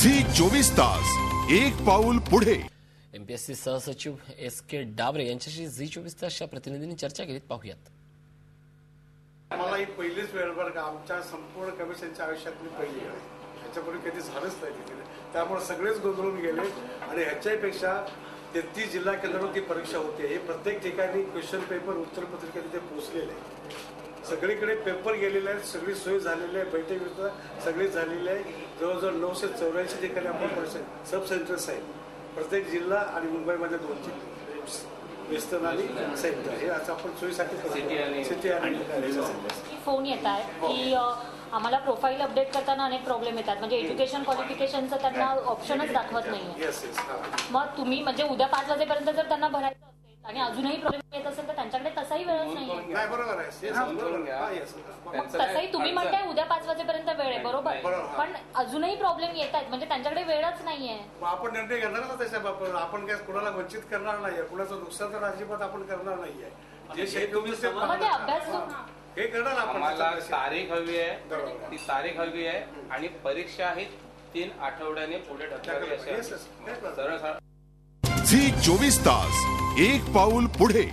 Zee 24 तास एक पाऊल पुढे। एमपीएससी सहसचिव एस.के. डाबरे यांच्याशी झी 24 तासच्या प्रतिनिधींनी चर्चा केली, पाहूयात। मला ही पहिलीच वेळ बरं का आमच्या संपूर्ण कमिशनच्या आयुष्यातली पहिली वेळ आहे। ह्याच्यापूर्वी कधी झालंच नाही तिथे, त्यामुळे सगळेच गोंधळून गेले आणि ह्याच्यापेक्षा 33 जिल्हा केंद्रावर ती परीक्षा होते। हे प्रत्येक ठिकाणी क्वेश्चन पेपर उत्तरपत्रिका तिथे पोहोचलेले आहे, सगळीकडे पेपर गेलेले आहेत, सगळी सोय झालेली आहे, बैठक व्यवस्था सगळी झालेली आहे। जवळजवळ 984 ठिकाणी आपण परीक्षा सब सेंटर्स आहेत, प्रत्येक जिल्हा आणि मुंबईमध्ये 2 जिल्हे वेस्टर्न आणि सेंटर हे असं आपण सोयीसाठी सिटी आणि फोन येत आहे की आम्हाला प्रोफाईल अपडेट करताना अनेक प्रॉब्लेम येतात, म्हणजे एज्युकेशन क्वालिफिकेशनचं त्यांना ऑप्शनच दाखवत नाही। मग तुम्ही म्हणजे उद्या 5 वाजेपर्यंत जर त्यांना भरायचं असेल आणि अजूनही प्रॉब्लेम येत असेल तर त्यांच्याकडे तसाही वेळच नाही। बरोबर आहे, तसंही तुम्ही म्हणताय उद्या 5 वाजेपर्यंत वेळ आहे, बरोबर, पण अजूनही प्रॉब्लेम येत आहेत, म्हणजे त्यांच्याकडे वेळच नाहीये। आपण निर्णय घेणार ना तशा बाबत, आपण काय कुणाला वंचित करणार नाहीये, कुणाचं नुकसान तर अजिबात आपण करणार नाहीये। जे अभ्यास हे करणार आपण, आम्हाला तारीख हवी आहे, ती तारीख हवी आहे आणि परीक्षा ही 3 आठवड्याने पुढे ढकलली असेल। झी 24 तास एक पाऊल पुढे।